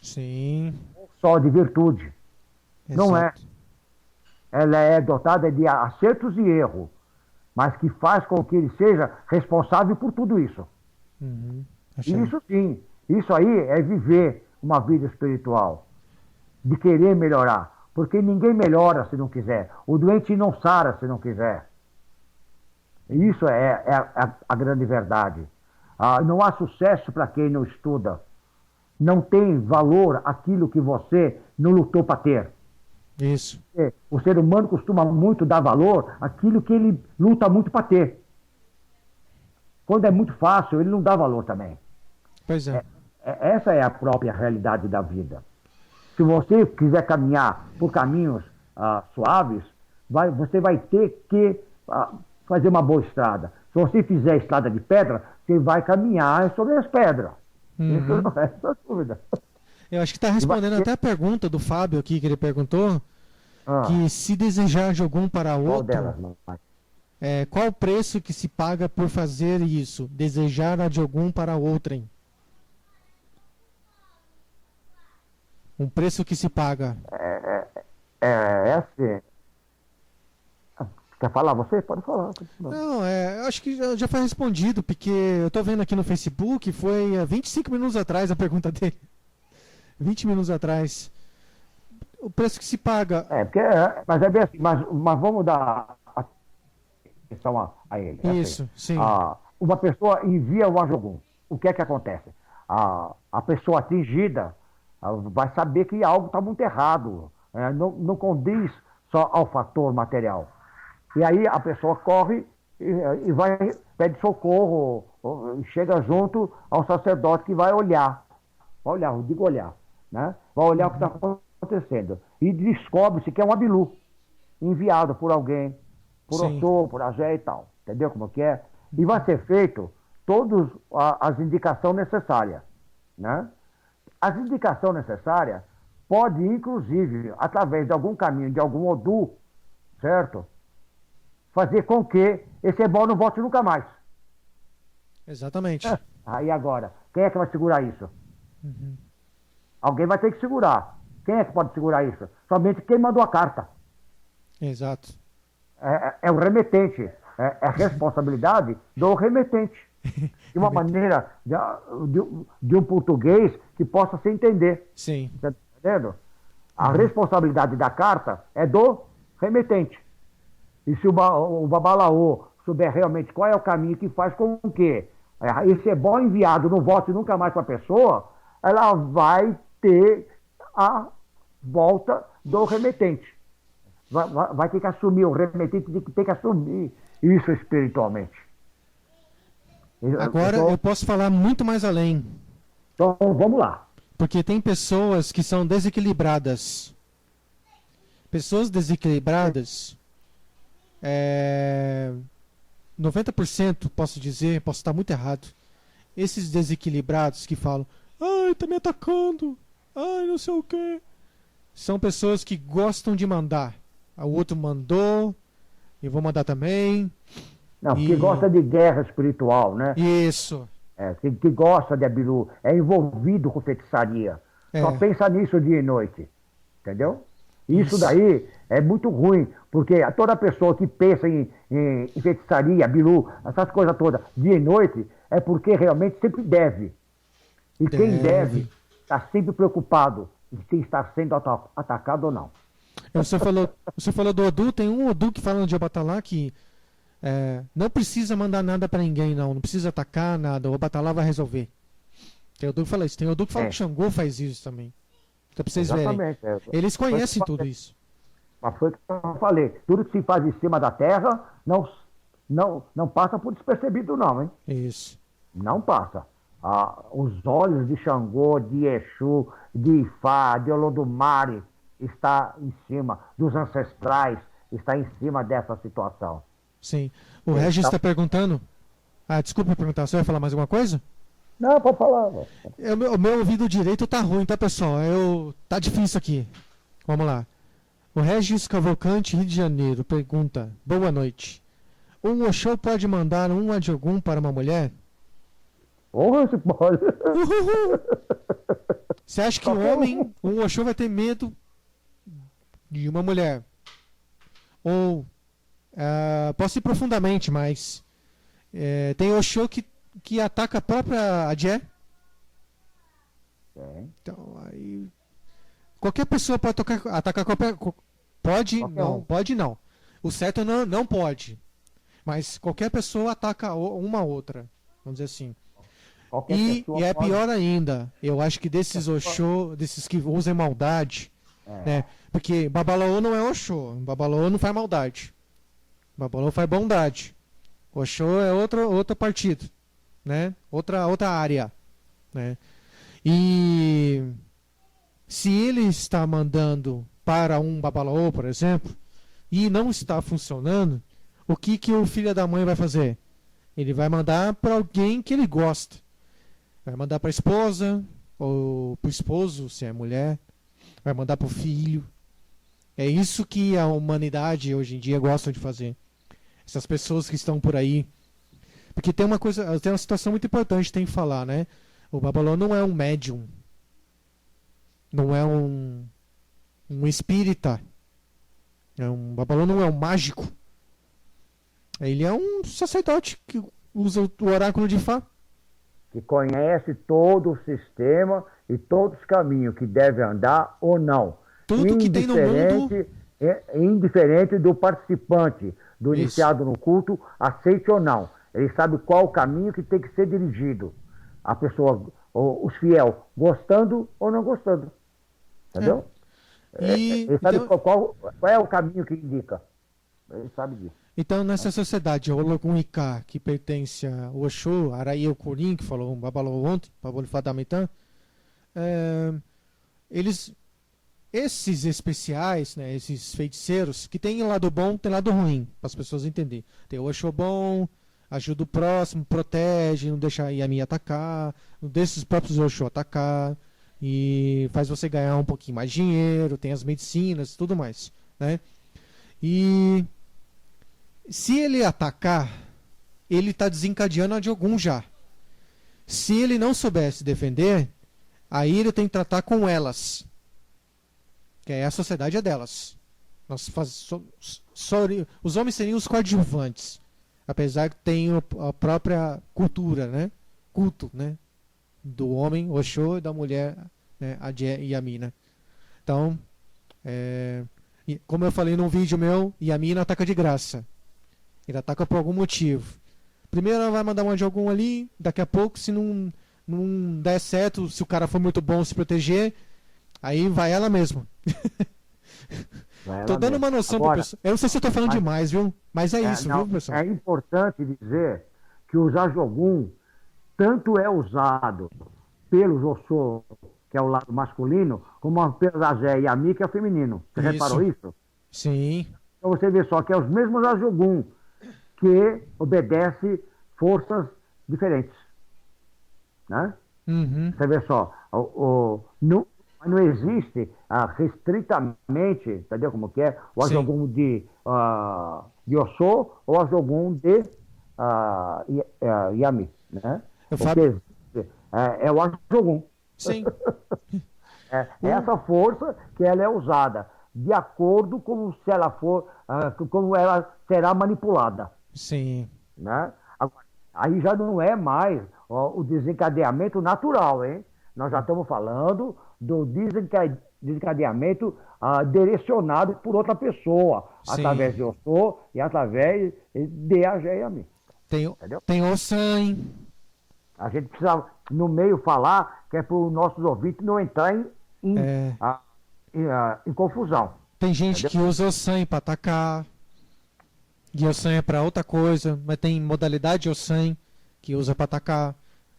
Sim. Só de virtude. Não é. Exato. Ela é dotada de acertos e erros, mas que faz com que ele seja responsável por tudo isso. Uhum. Isso sim. Isso aí é viver uma vida espiritual, de querer melhorar. Porque ninguém melhora se não quiser. O doente não sara se não quiser. Isso é a grande verdade. Não há sucesso para quem não estuda. Não tem valor aquilo que você não lutou para ter. Isso. O ser humano costuma muito dar valor àquilo que ele luta muito para ter. Quando é muito fácil, ele não dá valor também. Pois é. Essa é a própria realidade da vida. Se você quiser caminhar por caminhos suaves, você vai ter que fazer uma boa estrada. Se você fizer estrada de pedra, você vai caminhar sobre as pedras. Isso não é essa dúvida. Eu acho que está respondendo até a pergunta do Fábio aqui, que ele perguntou, que se desejar de algum para Qual outro, delas, qual o preço que se paga por fazer isso? Desejar a de algum para outrem. Um preço que se paga. Esse... Quer falar você? Pode falar. Não, eu acho que já foi respondido, porque eu estou vendo aqui no Facebook, foi 25 minutos atrás a pergunta dele. 20 minutos atrás. O preço que se paga. Mas é bem assim, mas vamos dar atenção a ele. Isso, assim. sim. Uma pessoa envia o Ajogum. O que é que acontece? A pessoa atingida vai saber que algo está muito errado. Não condiz só ao fator material. E aí a pessoa corre e vai, pede socorro, chega junto ao sacerdote que vai olhar. Vai olhar, eu digo olhar, né? Vai olhar o que está acontecendo. E descobre-se que é um abilu, enviado por alguém, por Oxô, por Agé e tal. Entendeu como que é? E vai ser feito todas as indicações necessárias, né? As indicações necessárias pode, inclusive, através de algum caminho, de algum Odu, certo? Fazer com que esse ebó não volte nunca mais. Exatamente. Aí agora, quem é que vai segurar isso? Uhum. Alguém vai ter que segurar. Quem é que pode segurar isso? Somente quem mandou a carta. Exato. É o remetente. É a responsabilidade do remetente. De uma maneira de um português que possa se entender. Sim. Está entendendo? A responsabilidade da carta é do remetente. E se o Babalaô souber realmente qual é o caminho que faz com que esse ebó enviado não volte nunca mais para a pessoa, ela vai ter a volta do remetente. Vai ter que assumir, o remetente tem que assumir isso espiritualmente. Agora eu posso falar muito mais além. Então vamos lá. Porque tem pessoas que são desequilibradas. Pessoas desequilibradas, 90%, posso dizer, posso estar muito errado. Esses desequilibrados que falam, ai, tá me atacando, ai, não sei o quê. São pessoas que gostam de mandar. O outro mandou, eu vou mandar também. Não, que gosta de guerra espiritual, né? Isso. Que gosta de abilu, é envolvido com feitiçaria. Só pensa nisso dia e noite. Entendeu? Isso daí é muito ruim, porque toda pessoa que pensa em feitiçaria, abilu, essas coisas todas, dia e noite, é porque realmente sempre deve. E quem deve está sempre preocupado em estar sendo atacado ou não. Você falou do Odu, tem um Odu que fala no Obatalá que não precisa mandar nada para ninguém, não precisa atacar nada, o Obatalá vai resolver. Tem o Duque que fala isso. Tem o Duque que fala que Xangô faz isso também. Então, pra vocês Exatamente. verem. Eles conhecem tudo isso. Mas foi o que eu falei. Tudo que se faz em cima da terra não passa por despercebido, não, hein? Isso. Não passa. Os olhos de Xangô, de Exu, de Ifá, de Olodumare está em cima, dos ancestrais, está em cima dessa situação. Sim. O Regis está perguntando. Desculpa perguntar, você vai falar mais alguma coisa? Não, pode falar. O meu ouvido direito tá ruim, tá, pessoal? Tá difícil aqui. Vamos lá. O Regis Cavalcante, Rio de Janeiro, pergunta: boa noite. Um Oxô pode mandar um Adiogum para uma mulher? Porra, você pode. Você acha que um Oxô vai ter medo de uma mulher? Ou, posso ir profundamente, mas tem Oxô que ataca a própria Adjé? Então, aí... Qualquer pessoa pode atacar qualquer... Pode? Não, pode não. O certo não pode. Mas qualquer pessoa ataca uma outra. Vamos dizer assim. E é pior ainda. Eu acho que desses Oxô, desses que usam maldade, né? Porque Babalaô não é Oxô. Babalaô não faz maldade. Babalaô faz bondade. Oxô é outro partido, né? Outra área, né? E se ele está mandando para um Babalaô, por exemplo, e não está funcionando, o que o filho da mãe vai fazer? Ele vai mandar para alguém que ele gosta. Vai mandar para a esposa, ou para o esposo, se é mulher. Vai mandar para o filho. É isso que a humanidade hoje em dia gosta de fazer. Essas pessoas que estão por aí. Porque tem uma situação muito importante que tem que falar, né? O Babalaô não é um médium. Não é um espírita. Babalaô não é um mágico. Ele é um sacerdote que usa o oráculo de Ifá. Que conhece todo o sistema e todos os caminhos que deve andar ou não. Tudo que tem no mundo... Indiferente do participante, do iniciado no culto, aceite ou não. Ele sabe qual o caminho que tem que ser dirigido. A pessoa, os fiel, gostando ou não gostando. Entendeu? Ele sabe qual é o caminho que indica. Ele sabe disso. Então, nessa sociedade, o Olokun Ika, que pertence a Oxô, Araí Okurim, que falou um Babalaô ontem, Babalaô Fadamitã, esses especiais, né, esses feiticeiros, que tem lado bom, tem lado ruim, para as pessoas entenderem. Tem o Oxô bom, ajuda o próximo, protege, não deixa a Yami atacar, não deixa os próprios Oxô atacar, e faz você ganhar um pouquinho mais de dinheiro, tem as medicinas e tudo mais, né? E se ele atacar, ele está desencadeando a Adiogum já. Se ele não souber se defender, aí ele tem que tratar com elas. Que a sociedade é delas. Os homens seriam os coadjuvantes. Apesar que tem a própria cultura, né? Culto, né? Do homem, Oxô, e da mulher, né? Adjé e Yami, né? Então, como eu falei num vídeo meu, Yami não ataca de graça. Ele ataca por algum motivo. Primeiro ela vai mandar uma de algum ali, daqui a pouco, se não der certo, se o cara for muito bom se proteger, aí vai ela mesma. Tô dando uma noção pro pessoal. Eu não sei se eu tô falando demais, viu? Mas isso, viu, pessoal? É importante dizer que o Ajogum tanto é usado pelos Oxô, que é o lado masculino, como pelos Adjé e Yami, que é o feminino. Você reparou isso? Sim. Então você vê só que é os mesmos Ajogum que obedece forças diferentes, né? Uhum. Você vê só, não existe restritamente, entendeu como que é? O Ajogum de Oxô ou o Ajogum de Yami, né? Porque é o Ajogum. Sim. Essa força que ela é usada de acordo com se ela for, como ela será manipulada. Sim. Né? Agora, aí já não é mais o desencadeamento natural, hein? Nós já estamos falando do desencadeamento direcionado por outra pessoa, Sim. através de Oxô e através de Adjé e Yami. Tem o San. A gente precisa no meio falar, que é para os nossos ouvintes não entrar em confusão. Tem gente que usa o sangue para atacar, e o sangue é para outra coisa, mas tem modalidade o sangue que usa para atacar.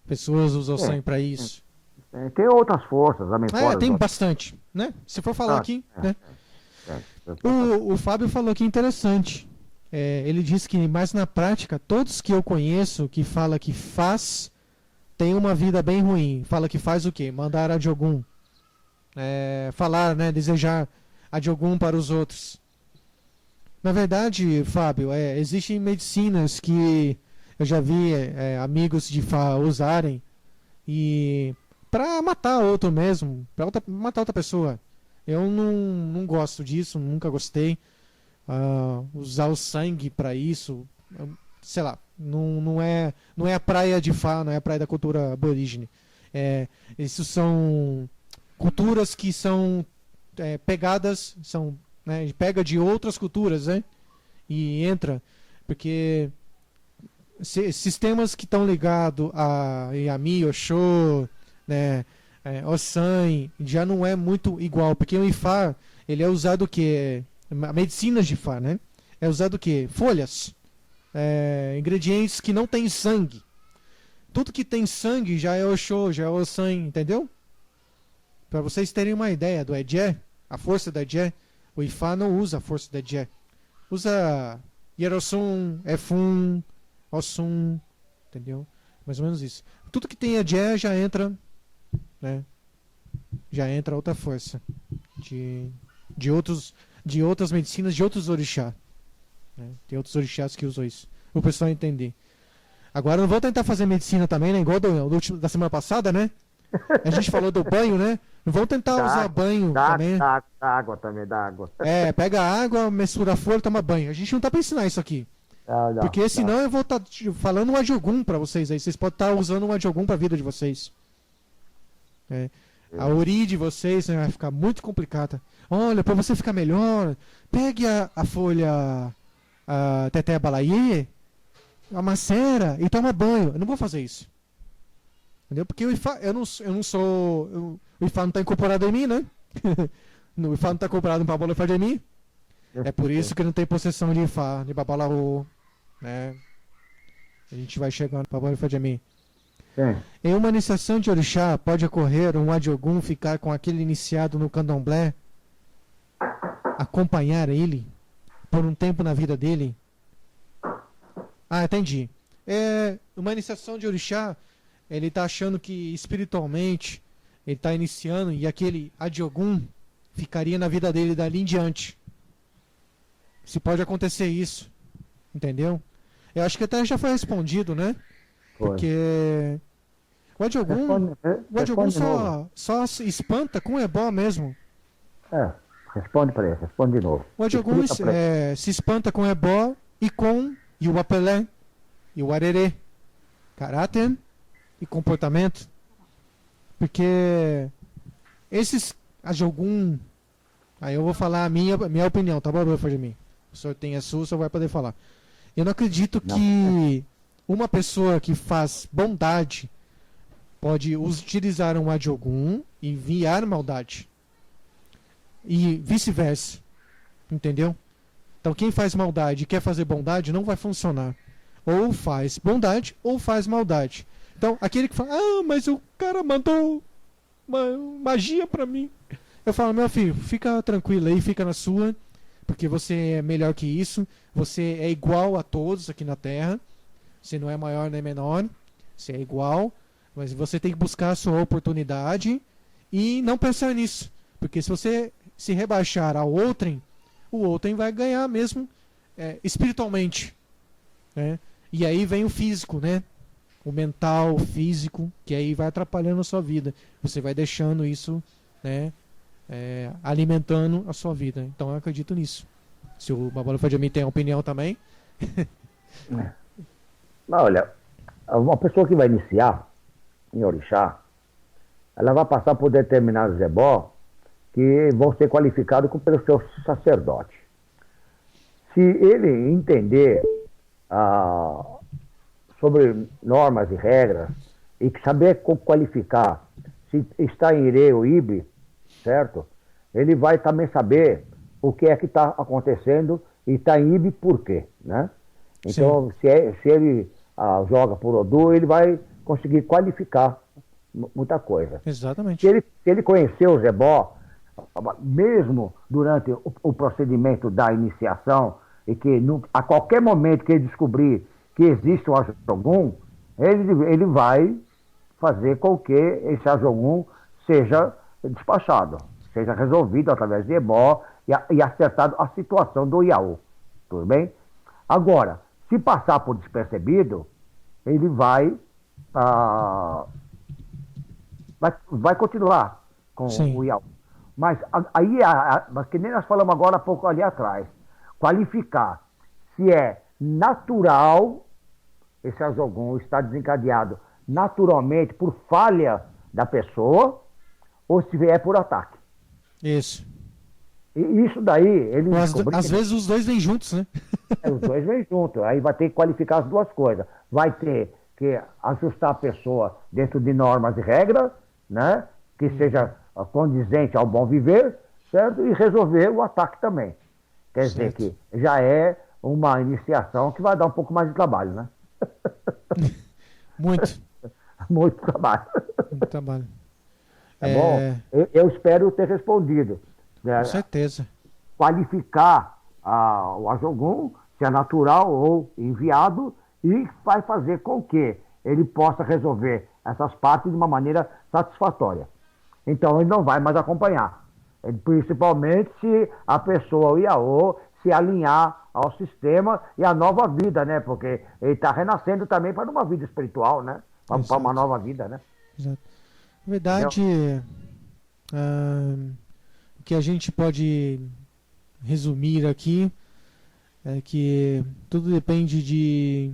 Pessoas usam o sangue para isso. Tem outras forças também. Tem bastante, né? Se for falar aqui, né? O Fábio falou que interessante. Ele disse que, mais na prática, todos que eu conheço que fala que faz, tem uma vida bem ruim. Fala que faz o quê? Mandar a Jogum. Falar, né? Desejar a Jogum para os outros. Na verdade, Fábio, existem medicinas que eu já vi amigos de Fá usarem e para matar outro mesmo, para matar outra pessoa. Eu não gosto disso, nunca gostei. Usar o sangue para isso, sei lá, não é a praia de Fá, não é a praia da cultura aborígene. Isso são culturas que são pegadas, pega de outras culturas, né? E entra, porque sistemas que estão ligados a Yami, Oxô, né, Ossan, já não é muito igual, porque o Ifá, ele é usado o quê? A medicina de Ifá, né? É usado o quê? Folhas, ingredientes que não tem sangue. Tudo que tem sangue já é Oxô, já é Ossan, entendeu? Para vocês terem uma ideia do Edé, a força da Edé, o Ifá não usa a força da Edé. Usa Yerosun, Efun, Osun, entendeu? Mais ou menos isso. Tudo que tem Edé já entra, né? Já entra outra força de outras medicinas, de outros orixás, né? Tem outros orixás que usam isso. O pessoal entender. Agora não vou tentar fazer medicina também, né? Igual da semana passada, né? A gente falou do banho, né? Não vão tentar usar banho também. Dá água também, dá água. Pega água, mistura folha, toma banho. A gente não tá pra ensinar isso aqui. Não, porque senão eu vou estar falando um Adjogum pra vocês aí. Vocês podem estar usando um Adjogum pra vida de vocês. A uri de vocês, né, vai ficar muito complicada. Olha, pra você ficar melhor, pegue a folha Teté Balaie, a macera e toma banho. Eu não vou fazer isso. Entendeu? Porque o Ifá, eu não sou. O Ifá não está incorporado em mim, né? O Ifá não está incorporado no Babala Ifá de mim. É por isso que não tem possessão de Ifá, de Babalaô, né? A gente vai chegando no Babala Ifá de mim. Em uma iniciação de orixá, pode ocorrer um Adjogum ficar com aquele iniciado no candomblé, acompanhar ele por um tempo na vida dele. Entendi. Uma iniciação de orixá, ele está achando que espiritualmente ele está iniciando e aquele Adjogum ficaria na vida dele dali em diante. Se pode acontecer isso, entendeu? Eu acho que até já foi respondido, né? Porque o Adjogum só se espanta com ebó mesmo. Responde para ele, responde de novo. O Adjogum se espanta com ebó e com o apelé e o arerê. Caráter e comportamento. Porque esses Adjogum, aí eu vou falar a minha opinião, tá bom, de mim? O senhor tem a sua, o senhor vai poder falar. Eu não acredito que uma pessoa que faz bondade pode utilizar um Adjogum e enviar maldade. E vice-versa. Entendeu? Então quem faz maldade e quer fazer bondade não vai funcionar. Ou faz bondade ou faz maldade. Então aquele que fala, mas o cara mandou magia pra mim. Eu falo, meu filho, fica tranquilo aí, fica na sua. Porque você é melhor que isso. Você é igual a todos aqui na Terra. Você não é maior nem menor. Você é igual. Mas você tem que buscar a sua oportunidade e não pensar nisso. Porque se você se rebaixar ao outrem, o outrem vai ganhar mesmo espiritualmente. Né? E aí vem o físico, né? O mental, o físico, que aí vai atrapalhando a sua vida. Você vai deixando isso, né? Alimentando a sua vida. Então eu acredito nisso. Se o Babala Fadjami tem opinião também. Olha, uma pessoa que vai iniciar em orixá, ela vai passar por determinados ebó que vão ser qualificados pelo seu sacerdote. Se ele entender sobre normas e regras e saber qualificar se está em IRE ou IB, certo? Ele vai também saber o que é que está acontecendo e está em IB por quê, né? Então, se ele joga por Odoo, ele vai conseguir qualificar muita coisa. Exatamente. Se ele conhecer o Zebó, mesmo durante o procedimento da iniciação, e que a qualquer momento que ele descobrir que existe um Ajogun, ele vai fazer com que esse Ajogun seja despachado, seja resolvido através de Ebó e acertado a situação do Iaú. Tudo bem? Agora, se passar por despercebido, ele vai continuar com o Iaú. Mas aí, que nem nós falamos agora há pouco ali atrás, qualificar se é natural, esse Ajogun está desencadeado naturalmente por falha da pessoa, ou se é por ataque. Isso. E isso daí, ele às vezes os dois vêm juntos, né? Os dois vêm juntos. Aí vai ter que qualificar as duas coisas. Vai ter que ajustar a pessoa dentro de normas e regras, né? Que seja condizente ao bom viver, certo? E resolver o ataque também. Quer dizer que já é uma iniciação que vai dar um pouco mais de trabalho, né? Muito. Muito trabalho. Muito trabalho. Tá bom? Eu espero ter respondido. Com certeza. Qualificar o Ajogun, se é natural ou enviado, e vai fazer com que ele possa resolver essas partes de uma maneira satisfatória. Então ele não vai mais acompanhar. Principalmente se a pessoa, o Iaô, se alinhar ao sistema e à nova vida, né? Porque ele está renascendo também para uma vida espiritual, né? Para uma nova vida, né? Exato. Na verdade, o que a gente pode resumir aqui é que tudo depende de...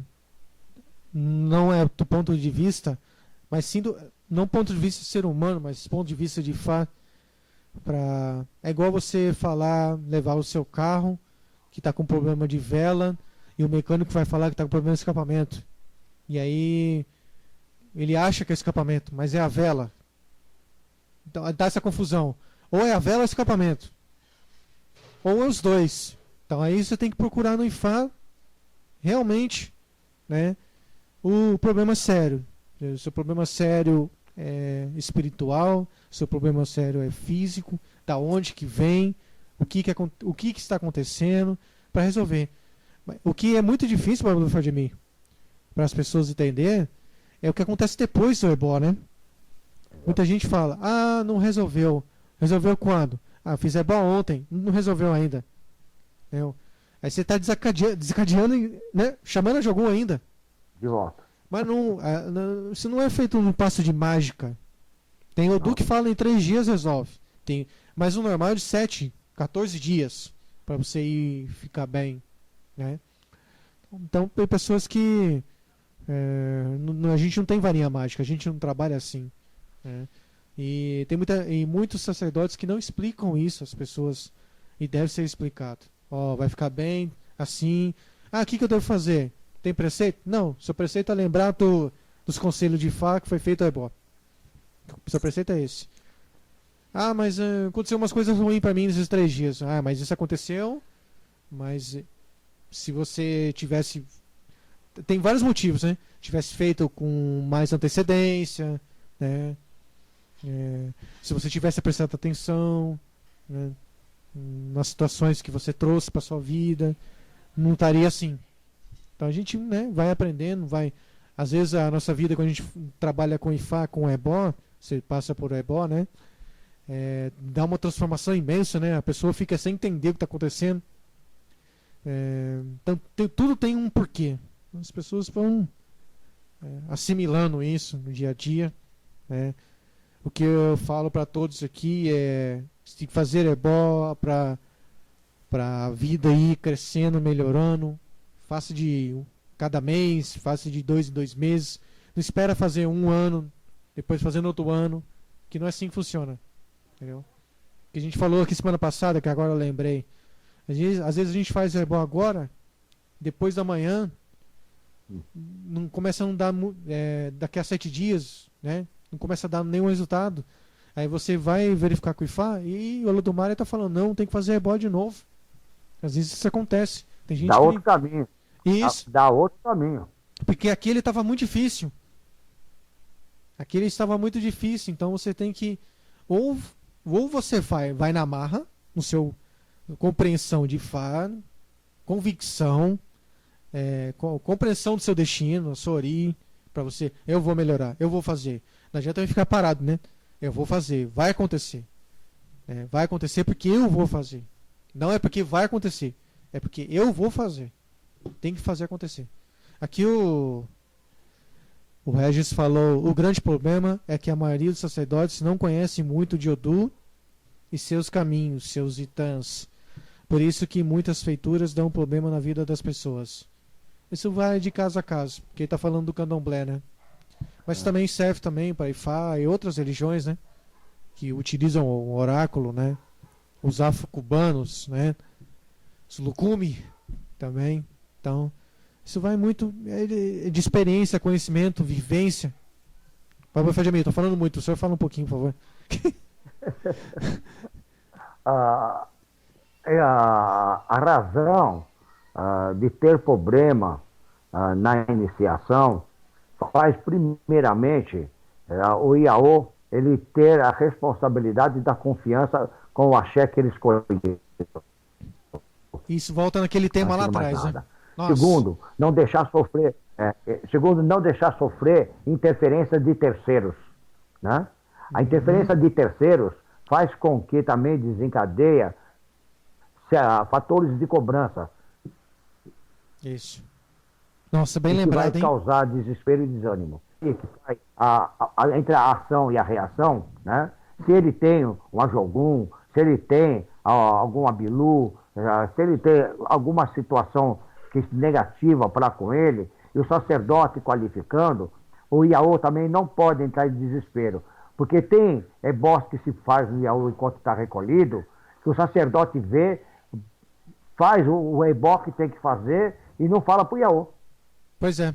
Não é do ponto de vista, mas sim não ponto de vista do ser humano, mas ponto de vista de Ifá. É igual você levar o seu carro que está com problema de vela e o mecânico vai falar que está com problema de escapamento. E aí ele acha que é escapamento, mas é a vela. Então dá essa confusão. Ou é a vela ou é o escapamento. Ou é os dois. Então aí você tem que procurar no Ifá realmente, né, o problema sério. O seu problema sério é espiritual, o seu problema sério é físico, da onde que vem, o que está acontecendo, para resolver. O que é muito difícil para as pessoas entenderem é o que acontece depois do Ebó, né? Muita gente fala, não resolveu. Resolveu quando? Fiz Ebó ontem, não resolveu ainda. Entendeu? Aí você está desencadeando, né? Chamando a Jogum ainda. De volta. Mas isso não é feito num passo de mágica. Tem Odoo que fala em 3 dias resolve. Mas o normal é de 7, 14 dias para você ir ficar bem, né? Então tem pessoas que a gente não tem varinha mágica, a gente não trabalha assim, né? E tem muitos sacerdotes que não explicam isso às pessoas e deve ser explicado. Vai ficar bem assim. O que eu devo fazer? Tem preceito? Não, seu preceito é lembrar dos conselhos de Ifá que foi feito a Ebó. Seu preceito é esse. Mas aconteceu umas coisas ruins para mim nesses 3 dias. Mas isso aconteceu. Mas se você tivesse... Tem vários motivos, né? Tivesse feito com mais antecedência, né? Se você tivesse prestado atenção, né, nas situações que você trouxe para sua vida, não estaria assim. Então a gente, né, vai aprendendo, às vezes a nossa vida, quando a gente trabalha com Ifá, com Ebó, você passa por Ebó, né, dá uma transformação imensa, né, a pessoa fica sem entender o que está acontecendo. Então tudo tem um porquê. As pessoas vão assimilando isso no dia a dia, né. O que eu falo para todos aqui é se fazer Ebó para a vida ir crescendo, melhorando. Faça de cada mês, faça de 2 em 2 meses. Não espera fazer 1 ano, depois fazendo outro ano, que não é assim que funciona. Entendeu? O que a gente falou aqui semana passada, que agora eu lembrei. Às vezes a gente faz Ebó agora, depois da manhã, não começa a não dar daqui a 7 dias, né? Não começa a dar nenhum resultado. Aí você vai verificar com o IFA e o Olodumare está falando, não, tem que fazer ebó de novo. Às vezes isso acontece. Tem gente Dá outro caminho. Isso. Dá outro caminho. Porque aquele estava muito difícil. Aquele estava muito difícil, então você tem que ou você vai na marra, no seu compreensão de Fá, convicção, compreensão do seu destino, sori, para você, eu vou melhorar, eu vou fazer. Não adianta eu ficar parado, né? Eu vou fazer, vai acontecer. Vai acontecer porque eu vou fazer. Não é porque vai acontecer, é porque eu vou fazer. Tem que fazer acontecer. Aqui o Regis falou, o grande problema é que a maioria dos sacerdotes não conhece muito de Odu e seus caminhos, seus itãs. Por isso que muitas feituras dão problema na vida das pessoas. Isso vai de caso a caso, porque ele está falando do candomblé, né? Mas também serve também para Ifá e outras religiões, né? Que utilizam o oráculo, né? Os afro-cubanos, né? Os lucumi também. Então, isso vai muito de experiência, conhecimento, vivência. Pablo Fadjami, estou falando muito, o senhor fala um pouquinho, por favor. A razão de ter problema na iniciação faz primeiramente o Iaô ele ter a responsabilidade da confiança com o axé que ele escolheu. Isso volta naquele tema lá atrás, né? Segundo, não deixar sofrer. Segundo, não deixar sofrer interferência de terceiros, né? A interferência de terceiros faz com que também desencadeia fatores de cobrança. Isso. Nossa, bem que lembrado, vai hein? causar desespero e desânimo. E que faz entre a ação e a reação, né? Se ele tem um ajogum, se ele tem algum abilu, se ele tem alguma situação negativa para com ele, e o sacerdote qualificando, o Iaô também não pode entrar em desespero. Porque tem ebós que se faz no Iaô enquanto está recolhido, que o sacerdote vê, faz o ebó que tem que fazer e não fala para o Iaô. Pois é.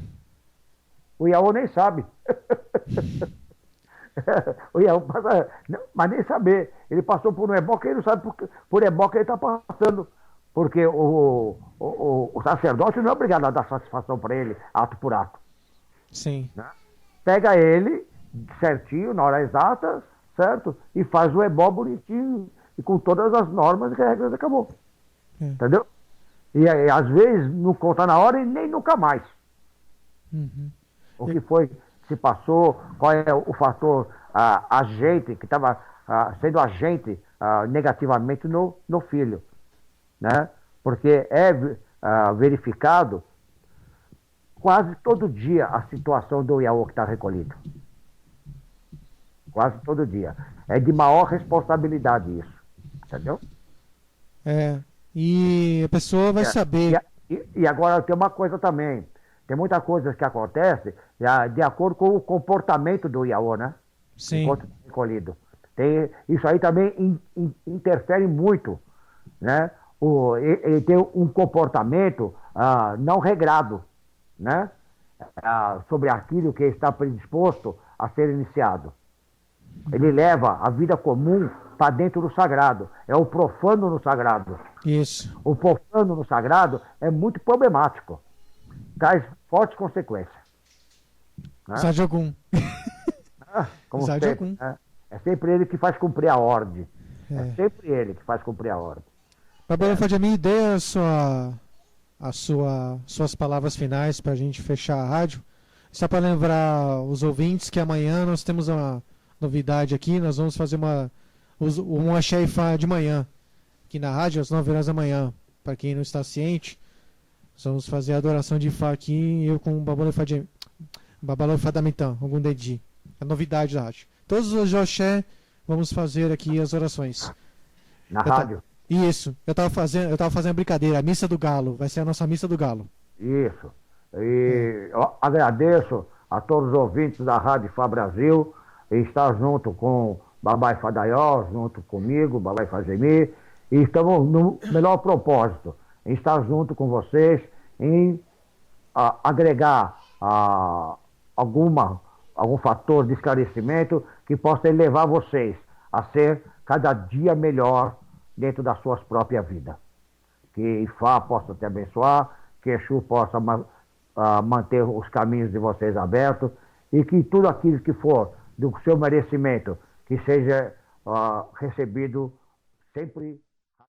O Iaô nem sabe. O Iaô passa, mas nem saber. Ele passou por um ebó que ele não sabe por ebó que ele está passando. Porque o sacerdote não é obrigado a dar satisfação para ele, ato por ato. Sim. Né? Pega ele certinho, na hora exata, certo? E faz o ebó bonitinho, e com todas as normas e regras, acabou. Entendeu? E às vezes não conta na hora e nem nunca mais. Uhum. O que foi, se passou, qual é o fator agente, que estava sendo agente negativamente no filho. Né? Porque é verificado quase todo dia a situação do Iaô que está recolhido. Quase todo dia. É de maior responsabilidade isso. Entendeu? E a pessoa vai saber. E agora tem uma coisa também. Tem muita coisa que acontece de acordo com o comportamento do Iaô, né? Sim. Enquanto está recolhido. Isso aí também interfere muito, né? Ele tem um comportamento não regrado, né? Sobre aquilo que está predisposto a ser iniciado. Ele leva a vida comum para dentro do sagrado. É o profano no sagrado. Isso. O profano no sagrado é muito problemático. Traz fortes consequências. Né? Sajogum. Como Sajogum. sempre, né? É sempre ele que faz cumprir a ordem. É sempre ele que faz cumprir a ordem. Babala Fadjami, dê suas palavras finais para a gente fechar a rádio. Só para lembrar os ouvintes que amanhã nós temos uma novidade aqui. Nós vamos fazer um axé Ifá de manhã, aqui na rádio, às 9 horas da manhã. Para quem não está ciente, nós vamos fazer a adoração de Ifá aqui, eu com o Babala Fadamitã, algum dedi. A novidade da rádio. Todos os axé vamos fazer aqui as orações. Na rádio? Isso. Eu tava fazendo a brincadeira. A missa do galo. Vai ser a nossa missa do galo. Isso. E eu agradeço a todos os ouvintes da Rádio Fá Brasil e estar junto com Babai Fadaió, junto comigo, Babai Fazemi, e estamos no melhor propósito, em estar junto com vocês, em agregar algum fator de esclarecimento que possa levar vocês a ser cada dia melhor dentro das suas próprias vidas. Que Ifá possa te abençoar, que Exu possa manter os caminhos de vocês abertos e que tudo aquilo que for do seu merecimento, que seja recebido sempre